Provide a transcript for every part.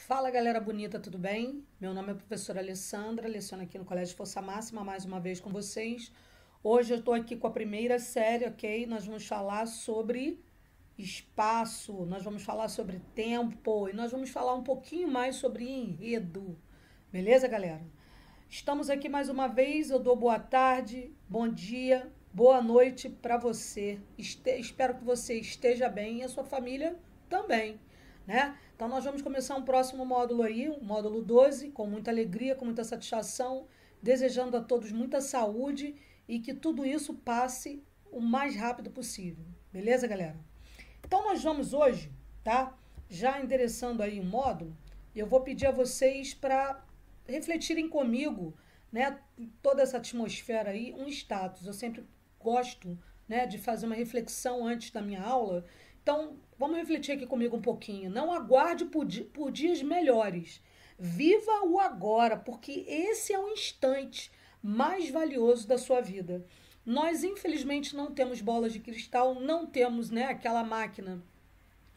Fala galera bonita, tudo bem? Meu nome é professora Alessandra, leciono aqui no Colégio Força Máxima mais uma vez com vocês. Hoje eu estou aqui com a primeira série, ok? Nós vamos falar sobre espaço, nós vamos falar sobre tempo e nós vamos falar um pouquinho mais sobre enredo. Beleza, galera? Estamos aqui mais uma vez, eu dou boa tarde, bom dia, boa noite para você. Espero que você esteja bem e a sua família também, né? Então nós vamos começar um próximo módulo aí, o módulo 12, com muita alegria, com muita satisfação, desejando a todos muita saúde e que tudo isso passe o mais rápido possível. Beleza, galera? Então nós vamos hoje, tá? Já endereçando aí o módulo, eu vou pedir a vocês para refletirem comigo, né, toda essa atmosfera aí, um status. Eu sempre gosto, né, de fazer uma reflexão antes da minha aula. Então, vamos refletir aqui comigo um pouquinho. Não aguarde por dias melhores. Viva o agora, porque esse é o instante mais valioso da sua vida. Nós, infelizmente, não temos bolas de cristal, não temos, né, aquela máquina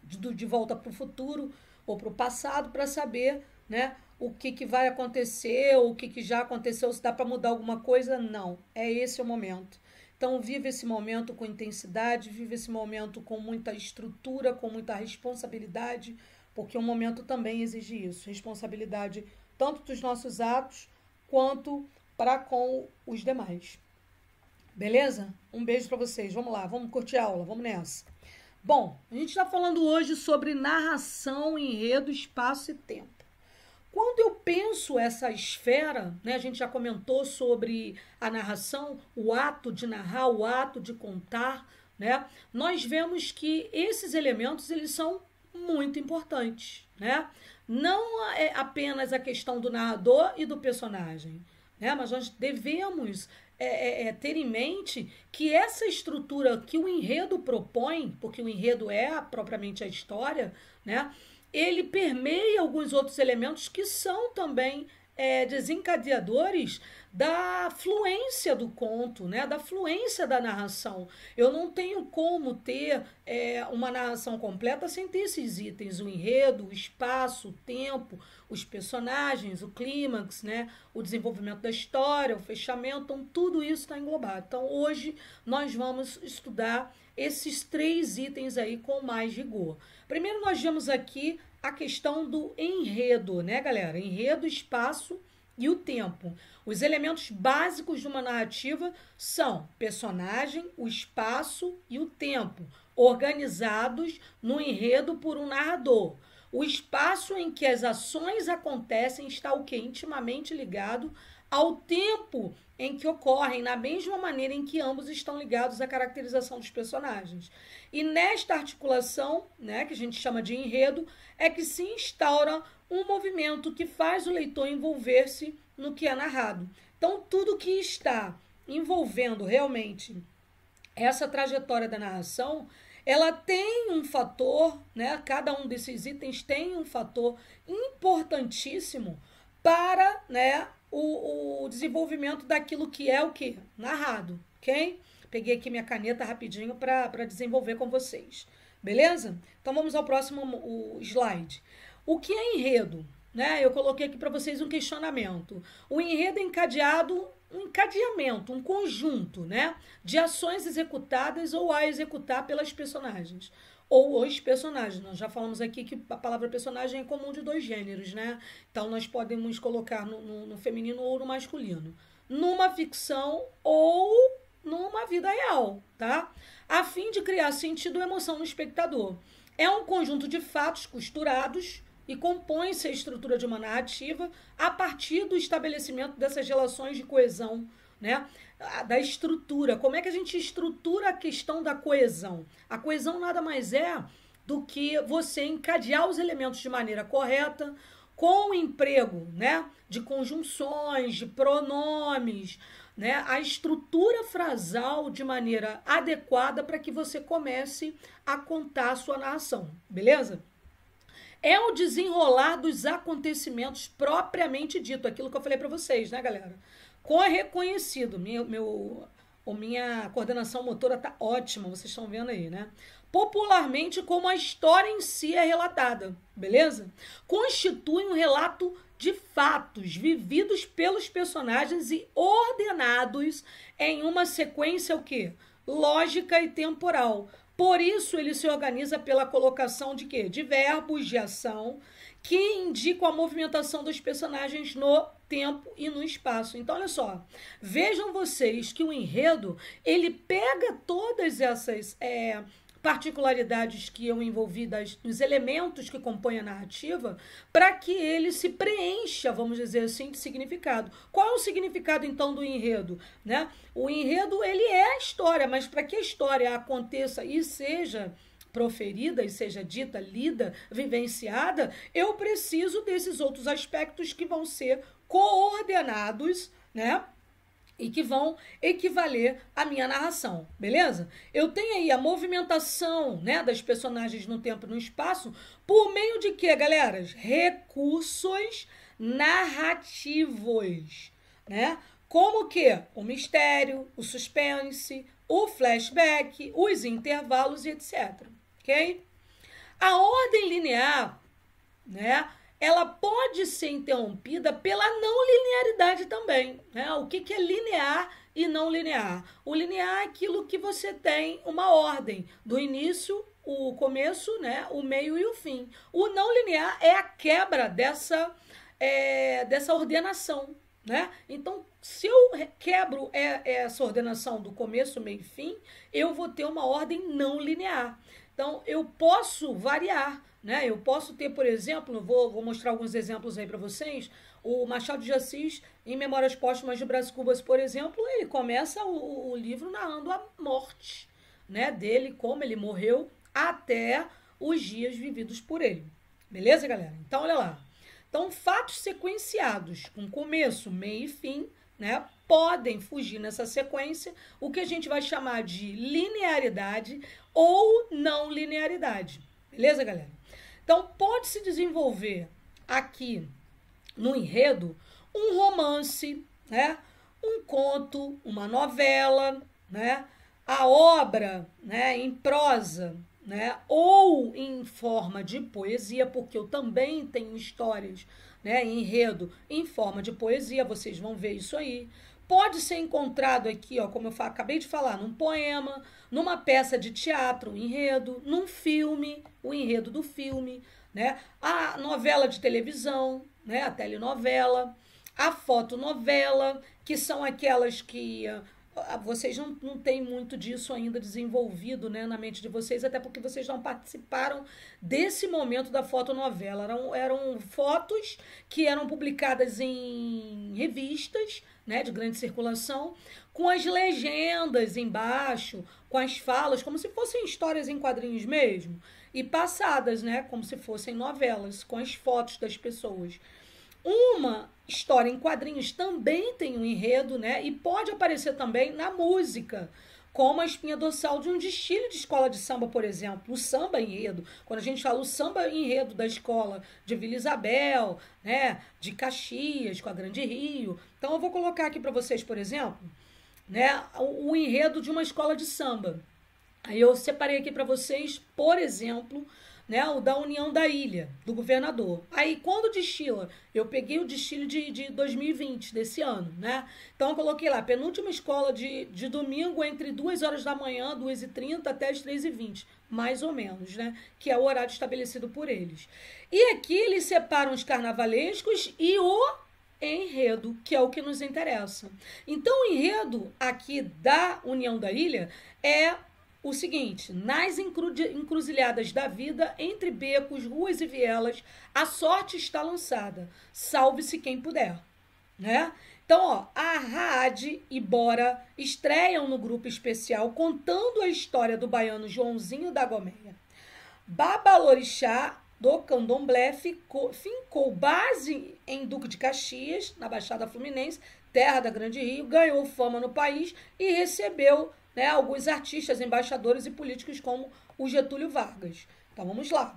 de volta para o futuro ou para o passado para saber, né, o que vai acontecer, o que já aconteceu, se dá para mudar alguma coisa. Não, é esse o momento. Então, vive esse momento com intensidade, vive esse momento com muita estrutura, com muita responsabilidade, porque o momento também exige isso, responsabilidade tanto dos nossos atos quanto para com os demais. Beleza? Um beijo para vocês. Vamos lá, vamos curtir a aula, vamos nessa. Bom, a gente está falando hoje sobre narração, enredo, espaço e tempo. Quando eu penso essa esfera, né, a gente já comentou sobre a narração, o ato de narrar, o ato de contar, né, nós vemos que esses elementos eles são muito importantes, né? Não é apenas a questão do narrador e do personagem, né, mas nós devemos ter em mente que essa estrutura que o enredo propõe, porque o enredo é propriamente a história, né? Ele permeia alguns outros elementos que são também desencadeadores da fluência do conto, né? Da fluência da narração. Eu não tenho como ter uma narração completa sem ter esses itens, o enredo, o espaço, o tempo, os personagens, o clímax, né? O desenvolvimento da história, o fechamento, então tudo isso está englobado. Então hoje nós vamos estudar esses três itens aí com mais rigor. Primeiro nós vemos aqui a questão do enredo, né, galera? Enredo, espaço e o tempo. Os elementos básicos de uma narrativa são personagem, o espaço e o tempo, organizados no enredo por um narrador. O espaço em que as ações acontecem está o que? Intimamente ligado ao tempo em que ocorrem, na mesma maneira em que ambos estão ligados à caracterização dos personagens. E nesta articulação, né, que a gente chama de enredo, é que se instaura um movimento que faz o leitor envolver-se no que é narrado. Então, tudo que está envolvendo realmente essa trajetória da narração, ela tem um fator, né, cada um desses itens tem um fator importantíssimo para, né, o desenvolvimento daquilo que é o que? Narrado, ok? Peguei aqui minha caneta rapidinho para desenvolver com vocês, beleza? Então vamos ao próximo slide. O que é enredo? Né? Eu coloquei aqui para vocês um questionamento. O enredo é encadeado, um encadeamento, um conjunto, né, de ações executadas ou a executar pelas personagens. Ou os personagens. Nós já falamos aqui que a palavra personagem é comum de dois gêneros, né? Então nós podemos colocar no feminino ou no masculino. Numa ficção ou numa vida real, tá? A fim de criar sentido e emoção no espectador. É um conjunto de fatos costurados e compõe-se a estrutura de uma narrativa a partir do estabelecimento dessas relações de coesão, né? Da estrutura. Como é que a gente estrutura a questão da coesão? A coesão nada mais é do que você encadear os elementos de maneira correta, com o emprego, né, de conjunções, de pronomes, né, a estrutura frasal de maneira adequada para que você comece a contar a sua narração, beleza? É o desenrolar dos acontecimentos propriamente dito, aquilo que eu falei para vocês, né, galera? Reconhecido, minha coordenação motora tá ótima, vocês estão vendo aí, né? Popularmente, como a história em si é relatada, beleza? Constitui um relato de fatos vividos pelos personagens e ordenados em uma sequência o quê? Lógica e temporal. Por isso ele se organiza pela colocação de quê? De verbos de ação que indicam a movimentação dos personagens no tempo e no espaço. Então, olha só, vejam vocês que o enredo, ele pega todas essas particularidades que eu envolvi dos elementos que compõem a narrativa para que ele se preencha, vamos dizer assim, de significado. Qual é o significado, então, do enredo? Né? O enredo, ele é a história, mas para que a história aconteça e seja proferida e seja dita, lida, vivenciada, eu preciso desses outros aspectos que vão ser coordenados, né? E que vão equivaler à minha narração, beleza? Eu tenho aí a movimentação, né, das personagens no tempo e no espaço por meio de quê, galera? Recursos narrativos, né? Como que o mistério, o suspense, o flashback, os intervalos e etc. Ok? A ordem linear, né? Ela pode ser interrompida pela não linearidade também, né? O que é linear e não linear? O linear é aquilo que você tem uma ordem do início, o começo, né? O meio e o fim. O não linear é a quebra dessa ordenação, né? Então, se eu quebro essa ordenação do começo, meio e fim, eu vou ter uma ordem não linear. Então, eu posso variar, né? Eu posso ter, por exemplo, vou mostrar alguns exemplos aí para vocês. O Machado de Assis, em Memórias Póstumas de Brás Cubas, por exemplo, ele começa o livro narrando a morte, né, dele, como ele morreu, até os dias vividos por ele. Beleza, galera? Então, olha lá. Então, fatos sequenciados, com começo, meio e fim, né, podem fugir nessa sequência, o que a gente vai chamar de linearidade ou não linearidade. Beleza, galera? Então, pode se desenvolver aqui no enredo um romance, né, um conto, uma novela, né, a obra, né, em prosa, né, ou em forma de poesia, porque eu também tenho histórias, né, em enredo em forma de poesia, vocês vão ver isso aí. Pode ser encontrado aqui, ó, como eu acabei de falar, num poema, numa peça de teatro, um enredo, num filme, o enredo do filme, né, a novela de televisão, né, a telenovela, a fotonovela, que são aquelas que vocês não têm muito disso ainda desenvolvido, né, na mente de vocês, até porque vocês não participaram desse momento da fotonovela. Eram fotos que eram publicadas em revistas, né, de grande circulação, com as legendas embaixo, com as falas, como se fossem histórias em quadrinhos mesmo, e passadas, né, como se fossem novelas, com as fotos das pessoas. Uma história em quadrinhos também tem um enredo, né? E pode aparecer também na música, como a espinha dorsal de um desfile de escola de samba, por exemplo, o samba enredo. Quando a gente fala o samba enredo da escola de Vila Isabel, né, de Caxias, com a Grande Rio. Então eu vou colocar aqui para vocês, por exemplo, né, o enredo de uma escola de samba. Aí eu separei aqui para vocês, por exemplo, né, o da União da Ilha, do governador. Aí, quando desfila, eu peguei o desfile de 2020, desse ano, né? Então, eu coloquei lá, penúltima escola de domingo, entre 2 horas da manhã, 2h30, até as 3h20, mais ou menos, né? Que é o horário estabelecido por eles. E aqui, eles separam os carnavalescos e o enredo, que é o que nos interessa. Então, o enredo aqui da União da Ilha é o seguinte: nas encruzilhadas da vida, entre becos, ruas e vielas, a sorte está lançada. Salve-se quem puder, né? Então, ó, a Raad e Bora estreiam no grupo especial contando a história do baiano Joãozinho da Gomeia. Babalorixá do Candomblé fincou base em Duque de Caxias, na Baixada Fluminense, terra da Grande Rio, ganhou fama no país e recebeu, né, alguns artistas, embaixadores e políticos como o Getúlio Vargas. Então vamos lá.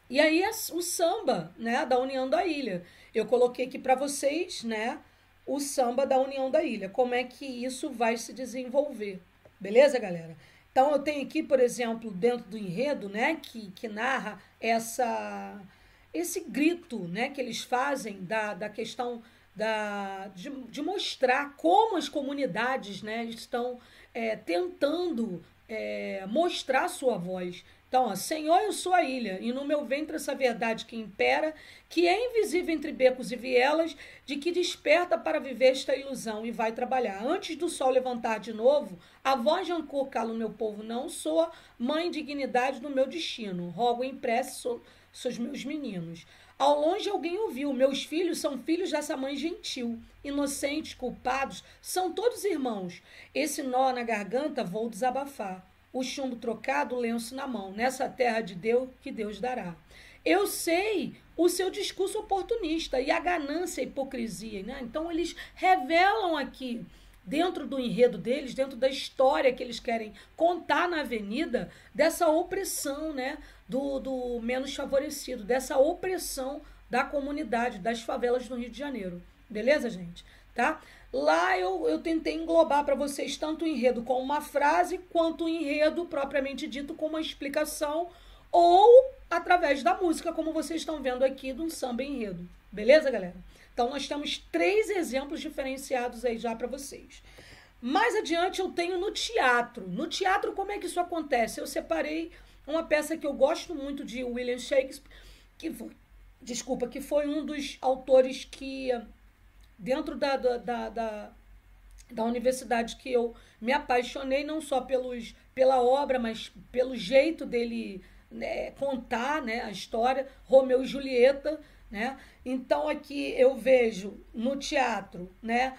E aí o samba, né, da União da Ilha. Eu coloquei aqui para vocês, né, o samba da União da Ilha. Como é que isso vai se desenvolver? Beleza, galera? Então, eu tenho aqui, por exemplo, dentro do enredo, né, que narra esse grito, né, que eles fazem da questão de mostrar como as comunidades, né, estão tentando mostrar sua voz. Então, ó, Senhor, eu sou a ilha, e no meu ventre essa verdade que impera, que é invisível entre becos e vielas, de que desperta para viver esta ilusão e vai trabalhar. Antes do sol levantar de novo, a voz de Ancor cala o meu povo não soa, mãe dignidade do meu destino. Rogo em prece seus meus meninos. Ao longe alguém ouviu, meus filhos são filhos dessa mãe gentil. Inocentes, culpados, são todos irmãos. Esse nó na garganta vou desabafar. O chumbo trocado, o lenço na mão. Nessa terra de Deus, que Deus dará. Eu sei o seu discurso oportunista e a ganância e a hipocrisia, né? Então, eles revelam aqui, dentro do enredo deles, dentro da história que eles querem contar na avenida, dessa opressão, né? Do menos favorecido, dessa opressão da comunidade, das favelas do Rio de Janeiro. Beleza, gente? Tá? Lá eu tentei englobar para vocês tanto o enredo com uma frase, quanto o enredo propriamente dito com uma explicação, ou através da música, como vocês estão vendo aqui, de um samba enredo. Beleza, galera? Então, nós temos 3 exemplos diferenciados aí já para vocês. Mais adiante, eu tenho no teatro. No teatro, como é que isso acontece? Eu separei uma peça que eu gosto muito de William Shakespeare, que foi um dos autores que, dentro da universidade, que eu me apaixonei, não só pela obra, mas pelo jeito dele, né, contar, né, a história, Romeu e Julieta, né? Então, aqui eu vejo no teatro, né,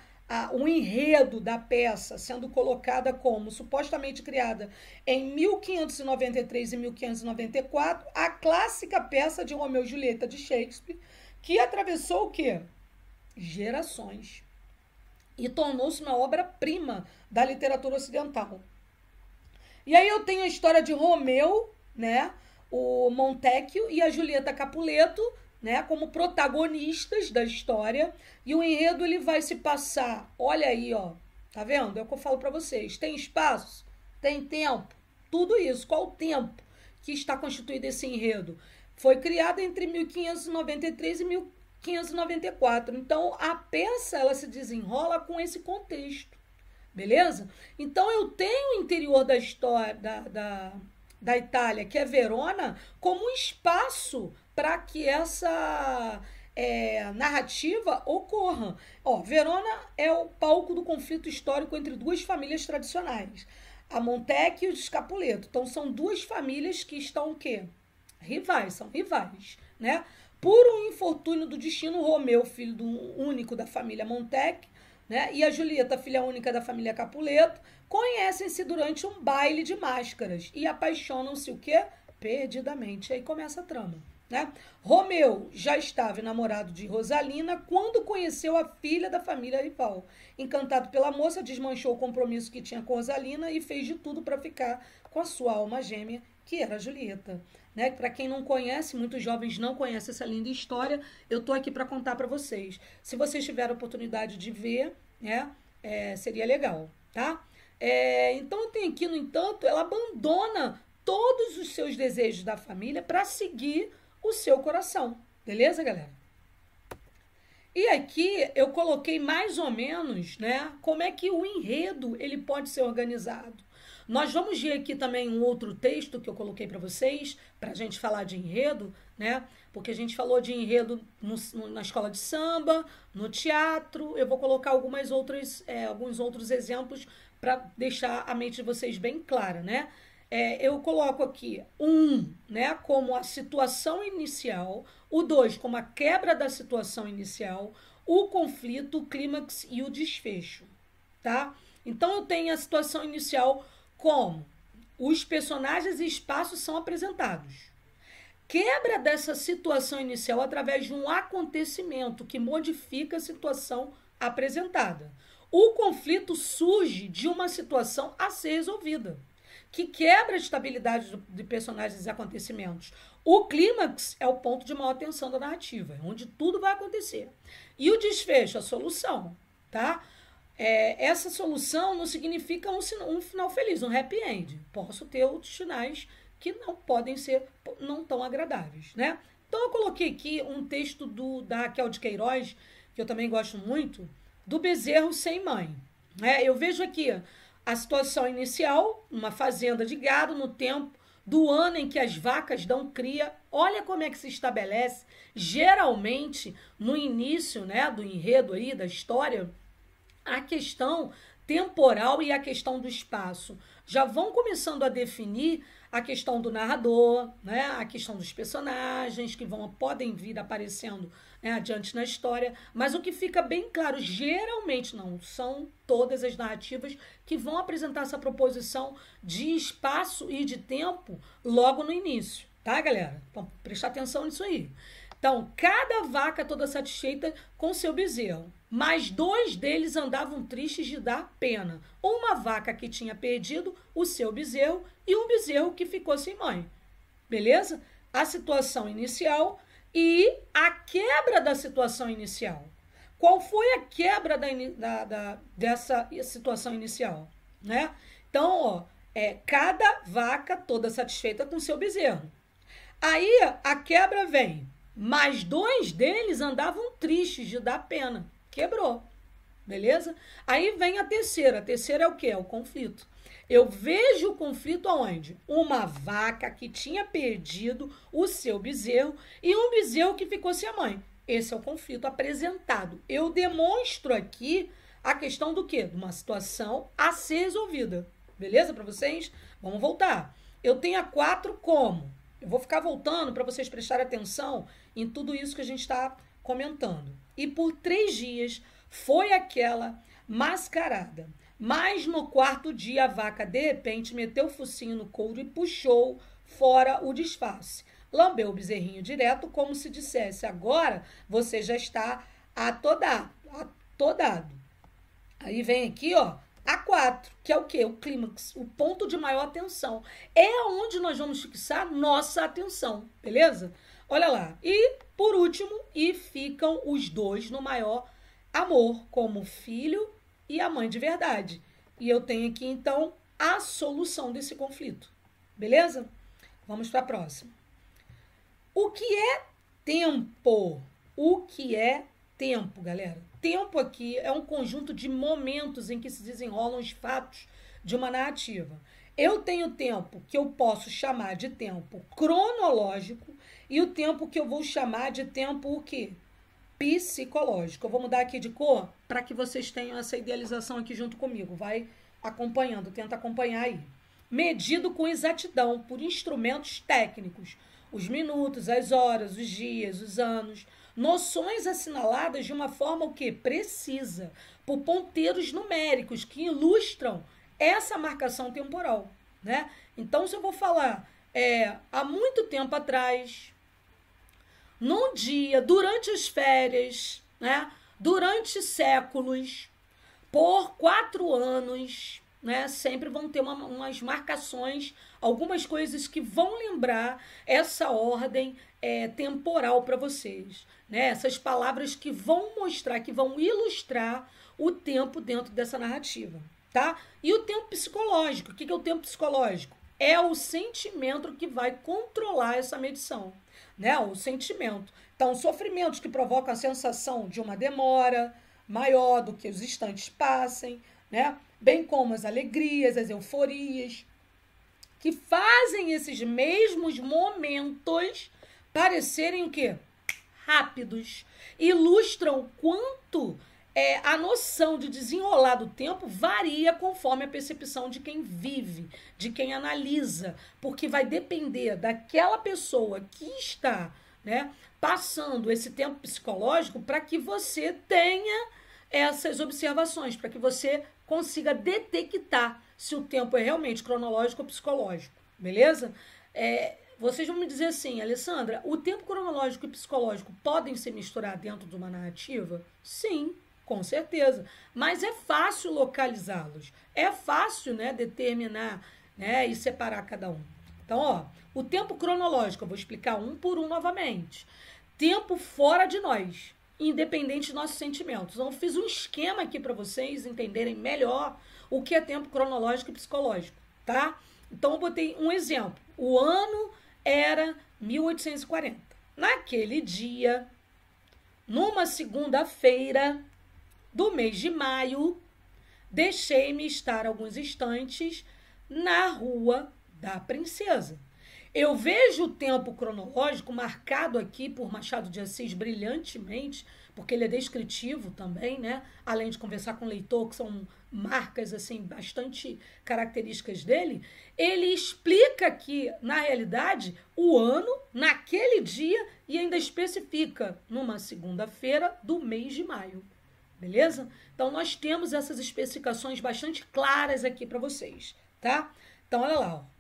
o enredo da peça sendo colocada como supostamente criada em 1593 e 1594, a clássica peça de Romeu e Julieta de Shakespeare, que atravessou o quê? Gerações. E tornou-se uma obra-prima da literatura ocidental. E aí eu tenho a história de Romeu, né, o Montecchio e a Julieta Capuleto, né, como protagonistas da história, e o enredo ele vai se passar, olha aí, ó, tá vendo? É o que eu falo para vocês, tem espaço, tem tempo, tudo isso. Qual o tempo que está constituído esse enredo? Foi criado entre 1593 e 1594, então a peça ela se desenrola com esse contexto, beleza? Então eu tenho o interior da história da Itália, que é Verona, como um espaço para que essa narrativa ocorra. Ó, Verona é o palco do conflito histórico entre 2 famílias tradicionais, a Montecchio e os Capuleto. Então, são 2 famílias que estão o quê? Rivais, são rivais, né? Por um infortúnio do destino, Romeu, filho único da família Montecchio, né, e a Julieta, filha única da família Capuleto, conhecem-se durante um baile de máscaras e apaixonam-se o quê? Perdidamente. Aí começa a trama, né? Romeu já estava enamorado de Rosalina quando conheceu a filha da família rival. Encantado pela moça, desmanchou o compromisso que tinha com Rosalina e fez de tudo para ficar com a sua alma gêmea, que era a Julieta. Né? Para quem não conhece, muitos jovens não conhecem essa linda história, eu estou aqui para contar para vocês. Se vocês tiverem a oportunidade de ver, né, seria legal, tá? Então, tem aqui, no entanto, ela abandona todos os seus desejos da família para seguir o seu coração. Beleza, galera? E aqui eu coloquei mais ou menos, né, como é que o enredo ele pode ser organizado. Nós vamos ver aqui também um outro texto que eu coloquei para vocês, para a gente falar de enredo, né? Porque a gente falou de enredo na escola de samba, no teatro. Eu vou colocar alguns outros exemplos para deixar a mente de vocês bem clara, né? Eu coloco aqui né, como a situação inicial, o 2 como a quebra da situação inicial, o conflito, o clímax e o desfecho, tá? Então, eu tenho a situação inicial como os personagens e espaços são apresentados. Quebra dessa situação inicial através de um acontecimento que modifica a situação apresentada. O conflito surge de uma situação a ser resolvida, que quebra a estabilidade de personagens e acontecimentos. O clímax é o ponto de maior tensão da narrativa, onde tudo vai acontecer. E o desfecho, a solução. tá? Essa solução não significa um final feliz, um happy end. Posso ter outros finais que não podem ser, não tão agradáveis, né? Então eu coloquei aqui um texto da Raquel de Queiroz, que eu também gosto muito, do bezerro sem mãe. Eu vejo aqui a situação inicial, uma fazenda de gado no tempo do ano em que as vacas dão cria. Olha como é que se estabelece, geralmente, no início, né, do enredo aí, da história, a questão temporal e a questão do espaço. Já vão começando a definir a questão do narrador, né, a questão dos personagens que podem vir aparecendo, né, adiante na história, mas o que fica bem claro, geralmente não são todas as narrativas que vão apresentar essa proposição de espaço e de tempo logo no início, tá, galera? Então, prestar atenção nisso aí. Então, cada vaca toda satisfeita com seu bezerro, mas 2 deles andavam tristes de dar pena. Uma vaca que tinha perdido o seu bezerro e um bezerro que ficou sem mãe. Beleza? A situação inicial e a quebra da situação inicial. Qual foi a quebra dessa situação inicial? Né? Então, ó, cada vaca toda satisfeita com seu bezerro. Aí a quebra vem. Mas 2 deles andavam tristes de dar pena. Quebrou. Beleza? Aí vem a terceira. A terceira é o quê? É o conflito. Eu vejo o conflito aonde? Uma vaca que tinha perdido o seu bezerro e um bezerro que ficou sem a mãe. Esse é o conflito apresentado. Eu demonstro aqui a questão do quê? De uma situação a ser resolvida. Beleza para vocês? Vamos voltar. Eu tenho a 4 como? Eu vou ficar voltando para vocês prestarem atenção em tudo isso que a gente está comentando. E por 3 dias foi aquela mascarada. Mas no 4º dia a vaca de repente meteu o focinho no couro e puxou fora o disfarce. Lambeu o bezerrinho direto como se dissesse, agora você já está atodado. Aí vem aqui, ó, a 4, que é o quê? O clímax, o ponto de maior atenção. É onde nós vamos fixar nossa atenção, beleza? Olha lá. E, por último, ficam os 2 no maior amor, como o filho e a mãe de verdade. E eu tenho aqui, então, a solução desse conflito. Beleza? Vamos para a próxima. O que é tempo? O que é tempo, galera? Tempo aqui é um conjunto de momentos em que se desenrolam os fatos de uma narrativa. Eu tenho tempo que eu posso chamar de tempo cronológico e o tempo que eu vou chamar de tempo o quê? Psicológico. Eu vou mudar aqui de cor para que vocês tenham essa idealização aqui junto comigo. Vai acompanhando, tenta acompanhar aí. Medido com exatidão por instrumentos técnicos. Os minutos, as horas, os dias, os anos. Noções assinaladas de uma forma o quê? Precisa, por ponteiros numéricos que ilustram essa marcação temporal, né? Então, se eu vou falar há muito tempo atrás, num dia, durante as férias, né? Durante séculos, por 4 anos, né? Sempre vão ter umas marcações, algumas coisas que vão lembrar essa ordem temporal para vocês, né? Essas palavras que vão mostrar, que vão ilustrar o tempo dentro dessa narrativa, tá? E o tempo psicológico, o que é o tempo psicológico? É o sentimento que vai controlar essa medição, né? O sentimento. Então, sofrimentos que provocam a sensação de uma demora maior do que os instantes passem, né? Bem como as alegrias, as euforias, que fazem esses mesmos momentos parecerem o quê? Rápidos. Ilustram quanto a noção de desenrolar do tempo varia conforme a percepção de quem vive, de quem analisa, porque vai depender daquela pessoa que está, né, passando esse tempo psicológico para que você tenha essas observações, para que você consiga detectar se o tempo é realmente cronológico ou psicológico, beleza? Vocês vão me dizer assim, Alessandra, o tempo cronológico e psicológico podem se misturar dentro de uma narrativa? Sim, com certeza, mas é fácil localizá-los, é fácil, né, determinar, né, e separar cada um. Então, ó, o tempo cronológico, eu vou explicar um por um novamente. Tempo fora de nós. independente dos nossos sentimentos. Então, eu fiz um esquema aqui para vocês entenderem melhor o que é tempo cronológico e psicológico, tá? Então, eu botei um exemplo. O ano era 1840. Naquele dia, numa segunda-feira do mês de maio, deixei-me estar alguns instantes na Rua da Princesa. Eu vejo o tempo cronológico marcado aqui por Machado de Assis brilhantemente, porque ele é descritivo também, né? Além de conversar com o leitor, que são marcas assim bastante características dele, ele explica aqui, na realidade, o ano naquele dia e ainda especifica numa segunda-feira do mês de maio. Beleza? Então, nós temos essas especificações bastante claras aqui para vocês, tá? Então, olha lá, ó.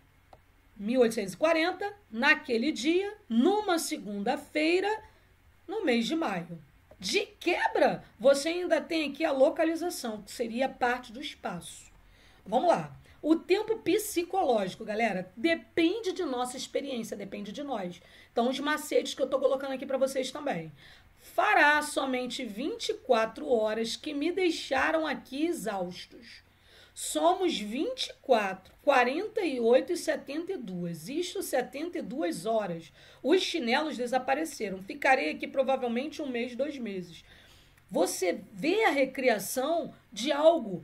1840, naquele dia, numa segunda-feira, no mês de maio. De quebra, você ainda tem aqui a localização, que seria parte do espaço. Vamos lá. O tempo psicológico, galera, depende de nossa experiência, depende de nós. Então, os macetes que eu estou colocando aqui para vocês também. Fará somente 24 horas que me deixaram aqui exaustos. Somos 24, 48 e 72. Isto 72 horas. Os chinelos desapareceram. Ficarei aqui provavelmente 1 mês, 2 meses. Você vê a recriação de algo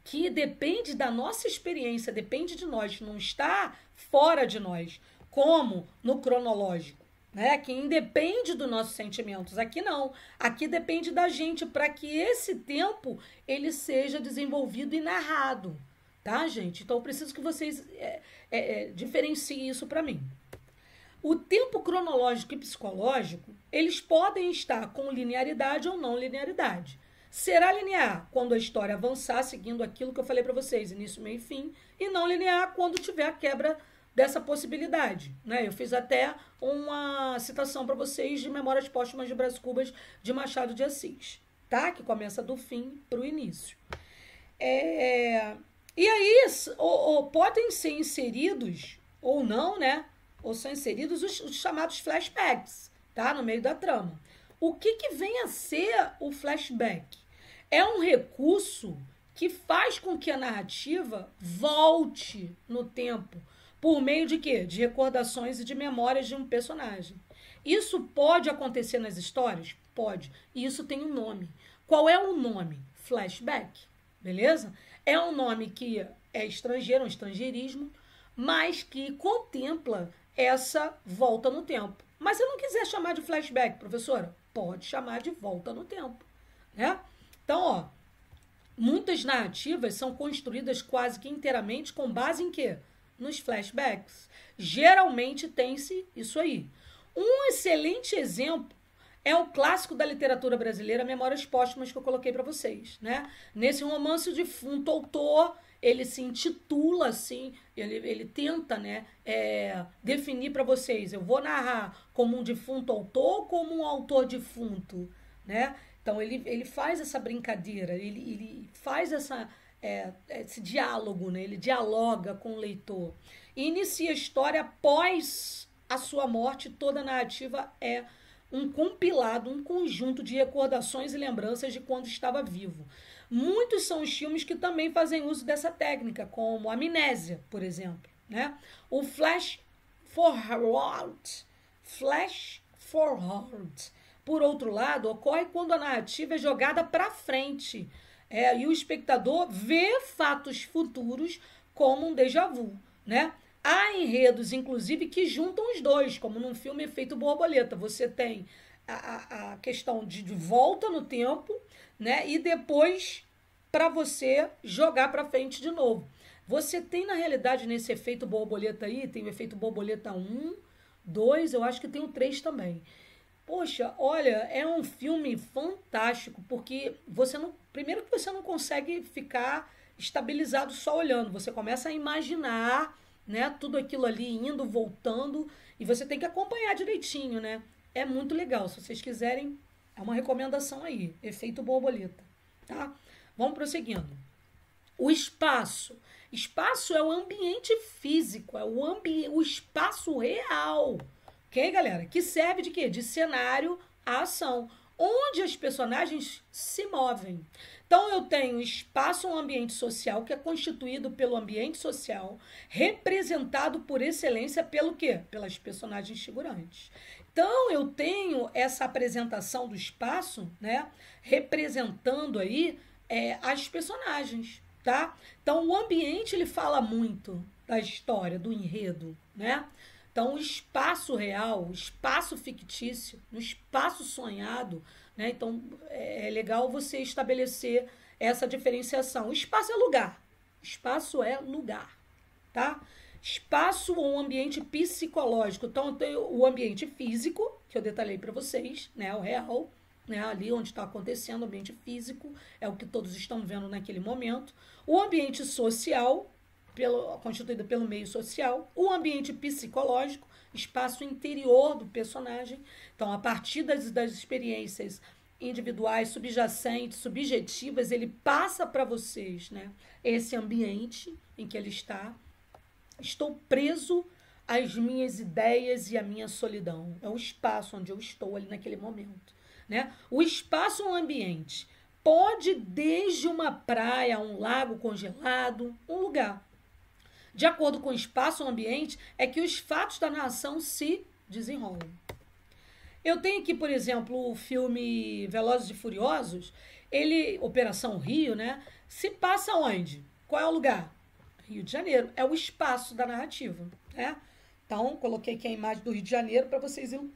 que depende da nossa experiência, depende de nós, não está fora de nós, como no cronológico, né? Que independe dos nossos sentimentos. Aqui não. Aqui depende da gente para que esse tempo ele seja desenvolvido e narrado, tá, gente? Então eu preciso que vocês diferenciem isso para mim. O tempo cronológico e psicológico, eles podem estar com linearidade ou não linearidade. Será linear quando a história avançar, seguindo aquilo que eu falei para vocês, início, meio e fim, e não linear quando tiver a quebra dessa possibilidade, né? Eu fiz até uma citação para vocês de Memórias Póstumas de Brás Cubas de Machado de Assis, tá? Que começa do fim para o início. E aí, podem ser inseridos, ou não, né? Ou são inseridos os chamados flashbacks, tá? No meio da trama. O que vem a ser o flashback? É um recurso que faz com que a narrativa volte no tempo, por meio de quê? De recordações e de memórias de um personagem. Isso pode acontecer nas histórias? Pode. E isso tem um nome. Qual é o nome? Flashback. Beleza? É um nome que é estrangeiro, um estrangeirismo, mas que contempla essa volta no tempo. Mas se eu não quiser chamar de flashback, professora, pode chamar de volta no tempo, né? Então, ó, muitas narrativas são construídas quase que inteiramente com base em quê? Nos flashbacks. Geralmente tem-se isso aí. Um excelente exemplo é o clássico da literatura brasileira, Memórias Póstumas, que eu coloquei para vocês, né? Nesse romance, o defunto autor, ele se intitula assim, ele tenta, né, definir para vocês, eu vou narrar como um defunto autor ou como um autor defunto, né? Então, ele faz essa brincadeira, ele faz esse diálogo, né? Ele dialoga com o leitor. E inicia a história após a sua morte. Toda a narrativa é um compilado, um conjunto de recordações e lembranças de quando estava vivo. Muitos são os filmes que também fazem uso dessa técnica, como Amnésia, por exemplo, né? O flash forward, por outro lado, ocorre quando a narrativa é jogada para frente, e o espectador vê fatos futuros como um déjà vu, né? Há enredos, inclusive, que juntam os dois, como num filme Efeito Borboleta. Você tem a questão de volta no tempo, né? E depois para você jogar para frente de novo. Você tem, na realidade, nesse Efeito Borboleta aí, tem o Efeito Borboleta 1, 2, eu acho que tem o 3 também. Poxa, olha, é um filme fantástico, porque primeiro que você não consegue ficar estabilizado só olhando, você começa a imaginar, né, tudo aquilo ali indo, voltando, e você tem que acompanhar direitinho, né? É muito legal, se vocês quiserem, é uma recomendação aí, Efeito Borboleta, tá? Vamos prosseguindo. O espaço. Espaço é o ambiente físico, é o espaço real. Ok, galera? Que serve de quê? De cenário à ação. onde as personagens se movem. Então, eu tenho espaço, um ambiente social, que é constituído pelo ambiente social, representado por excelência pelo quê? Pelas personagens figurantes. Então, eu tenho essa apresentação do espaço, né, representando aí as personagens, tá? Então, o ambiente, ele fala muito da história, do enredo, né? Então, o espaço real, o espaço fictício, o espaço sonhado, né? Então, é legal você estabelecer essa diferenciação. O espaço é lugar. Espaço é lugar, tá? Espaço ou um ambiente psicológico. Então, eu tenho o ambiente físico, que eu detalhei para vocês, né? O real, né? Ali onde está acontecendo, o ambiente físico, é o que todos estão vendo naquele momento. O ambiente social, constituído pelo meio social, o ambiente psicológico, espaço interior do personagem. Então, a partir das experiências individuais, subjacentes, subjetivas, ele passa para vocês, né, esse ambiente em que ele está. Estou preso às minhas ideias e à minha solidão. É o espaço onde eu estou ali naquele momento, né? O espaço é um ambiente. Pode desde uma praia, um lago congelado, um lugar. De acordo com o espaço ou ambiente, é que os fatos da narração se desenrolam. Eu tenho aqui, por exemplo, o filme Velozes e Furiosos, Operação Rio, né? Se passa onde? Qual é o lugar? Rio de Janeiro. É o espaço da narrativa, né? Então, coloquei aqui a imagem do Rio de Janeiro para vocês verem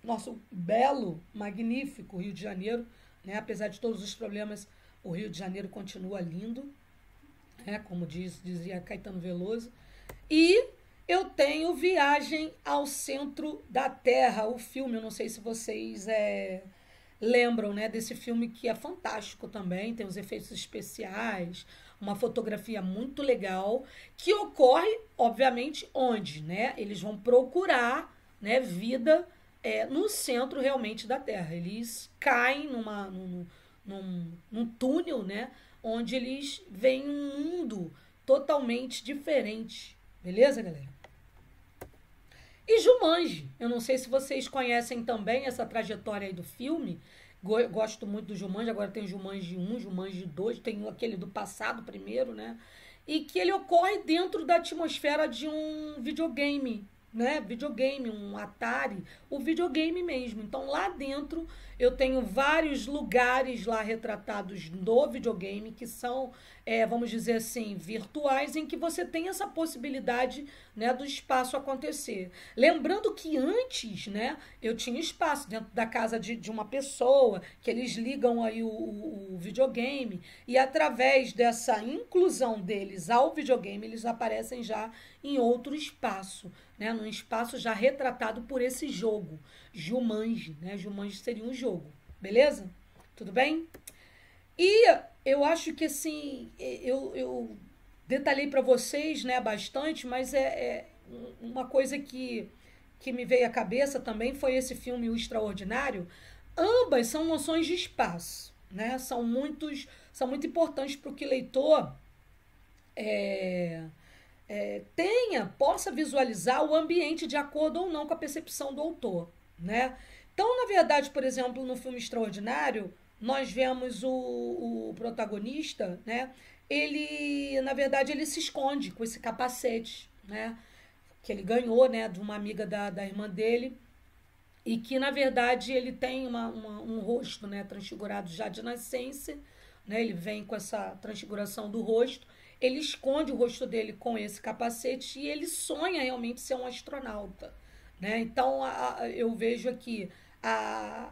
nosso belo, magnífico Rio de Janeiro, né? Apesar de todos os problemas, o Rio de Janeiro continua lindo, né? Como dizia Caetano Veloso. E eu tenho Viagem ao Centro da Terra, o filme, eu não sei se vocês lembram, né, desse filme, que é fantástico também, tem os efeitos especiais, uma fotografia muito legal, que ocorre, obviamente, onde, né? Eles vão procurar, né, vida no centro realmente da Terra. Eles caem num túnel, né, onde eles veem um mundo totalmente diferente. Beleza, galera? E Jumanji, eu não sei se vocês conhecem também essa trajetória aí do filme. Gosto muito do Jumanji, agora tem o Jumanji 1, Jumanji 2, tem aquele do passado primeiro, né? E que ele ocorre dentro da atmosfera de um videogame, né? Videogame, um Atari, o videogame mesmo. Então lá dentro eu tenho vários lugares lá retratados no videogame que são, vamos dizer assim, virtuais, em que você tem essa possibilidade, né, do espaço acontecer. Lembrando que antes, né, eu tinha espaço dentro da casa de uma pessoa, que eles ligam aí o videogame, e através dessa inclusão deles ao videogame, eles aparecem já em outro espaço, né, num espaço já retratado por esse jogo, Jumanji, né? Jumanji seria um jogo, beleza? Tudo bem? E eu acho que assim, eu detalhei para vocês, né, bastante, mas uma coisa que me veio à cabeça também foi esse filme O Extraordinário. Ambas são noções de espaço, né? São muito importantes para o que o leitor possa visualizar o ambiente de acordo ou não com a percepção do autor, né? Então, na verdade, por exemplo, no filme Extraordinário, nós vemos o protagonista, né? Ele, na verdade, ele se esconde com esse capacete, né? Que ele ganhou, né, de uma amiga da irmã dele, e que, na verdade, ele tem um rosto, né, transfigurado já de nascença, né? Ele vem com essa transfiguração do rosto, ele esconde o rosto dele com esse capacete e ele sonha realmente ser um astronauta, né? Então, eu vejo aqui a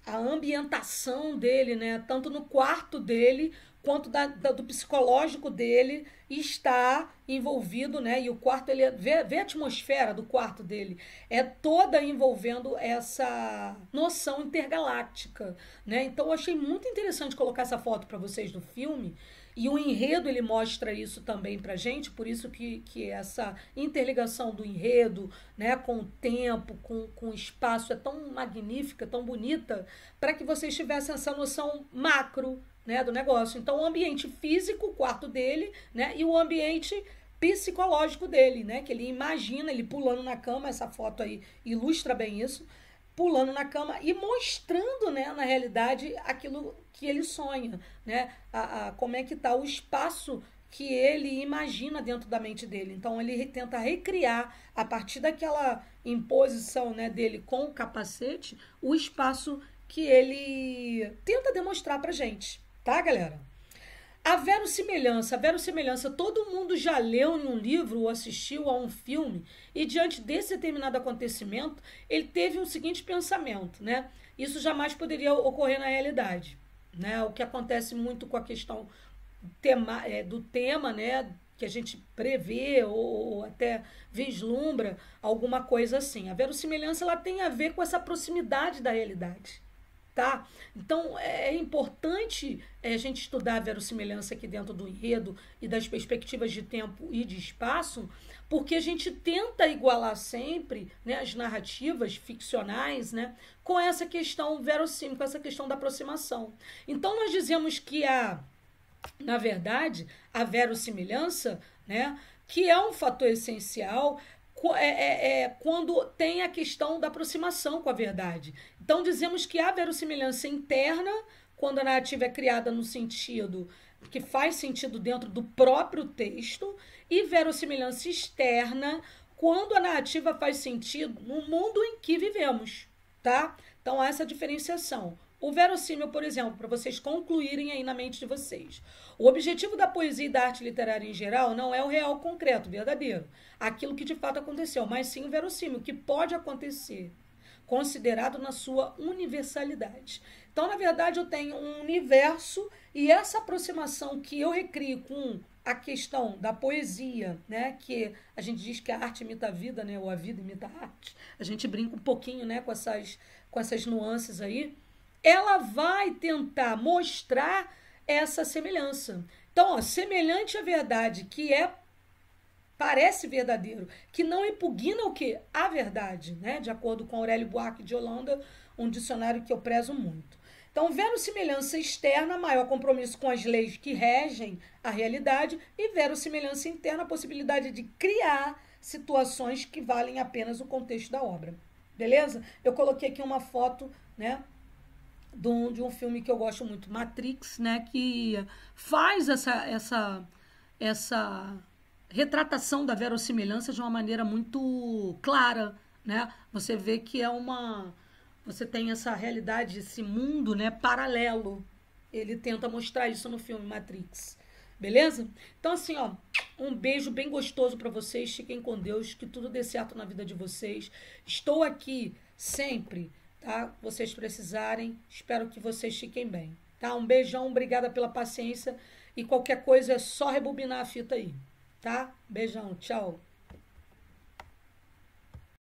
ambientação dele, né, tanto no quarto dele quanto do psicológico dele está envolvido, né? E o quarto, ele vê a atmosfera do quarto dele, é toda envolvendo essa noção intergaláctica, né? Então eu achei muito interessante colocar essa foto para vocês do filme. E o enredo, ele mostra isso também pra gente, por isso que essa interligação do enredo, né, com o tempo, com o espaço, é tão magnífica, tão bonita, para que vocês tivessem essa noção macro, né, do negócio. Então, o ambiente físico, o quarto dele, né, e o ambiente psicológico dele, né, que ele imagina, ele pulando na cama, essa foto aí ilustra bem isso, pulando na cama e mostrando, né, na realidade, aquilo que ele sonha, né? Como é que está o espaço que ele imagina dentro da mente dele. Então, ele tenta recriar, a partir daquela imposição, né, dele com o capacete, o espaço que ele tenta demonstrar pra gente, tá, galera? A verossimilhança, todo mundo já leu em um livro ou assistiu a um filme e diante desse determinado acontecimento, ele teve o seguinte pensamento, né? Isso jamais poderia ocorrer na realidade, né? O que acontece muito com a questão do tema, né? Que a gente prevê ou até vislumbra alguma coisa assim. A verossimilhança ela tem a ver com essa proximidade da realidade, tá? Então é importante a gente estudar a verossimilhança aqui dentro do enredo e das perspectivas de tempo e de espaço, porque a gente tenta igualar sempre, né, as narrativas ficcionais, né, com essa questão verossímil, com essa questão da aproximação. Então nós dizemos que na verdade, a verossimilhança, né, que é um fator essencial quando tem a questão da aproximação com a verdade. Então, dizemos que há verossimilhança interna, quando a narrativa é criada no sentido que faz sentido dentro do próprio texto, e verossimilhança externa, quando a narrativa faz sentido no mundo em que vivemos, tá? Então, há essa diferenciação. O verossímil, por exemplo, para vocês concluírem aí na mente de vocês. O objetivo da poesia e da arte literária em geral não é o real concreto, verdadeiro, aquilo que de fato aconteceu, mas sim o verossímil, que pode acontecer, considerado na sua universalidade. Então, na verdade, eu tenho um universo e essa aproximação que eu recrio com a questão da poesia, né, que a gente diz que a arte imita a vida, né, ou a vida imita a arte. A gente brinca um pouquinho, né, com essas nuances aí. Ela vai tentar mostrar essa semelhança. Então, ó, semelhante à verdade, que parece verdadeiro, que não impugna o que? A verdade, né? De acordo com Aurélio Buarque de Holanda, um dicionário que eu prezo muito. Então, verossimilhança externa, maior compromisso com as leis que regem a realidade, e verossimilhança interna, a possibilidade de criar situações que valem apenas o contexto da obra. Beleza? Eu coloquei aqui uma foto, né, de um filme que eu gosto muito, Matrix, né, que faz essa retratação da verossimilhança de uma maneira muito clara, né? Você vê que você tem essa realidade, esse mundo, né, paralelo. Ele tenta mostrar isso no filme Matrix. Beleza? Então assim, ó, um beijo bem gostoso para vocês. Fiquem com Deus, que tudo dê certo na vida de vocês. Estou aqui sempre, tá? Vocês precisarem, espero que vocês fiquem bem, tá? Um beijão, obrigada pela paciência e qualquer coisa é só rebobinar a fita aí, tá? Beijão, tchau.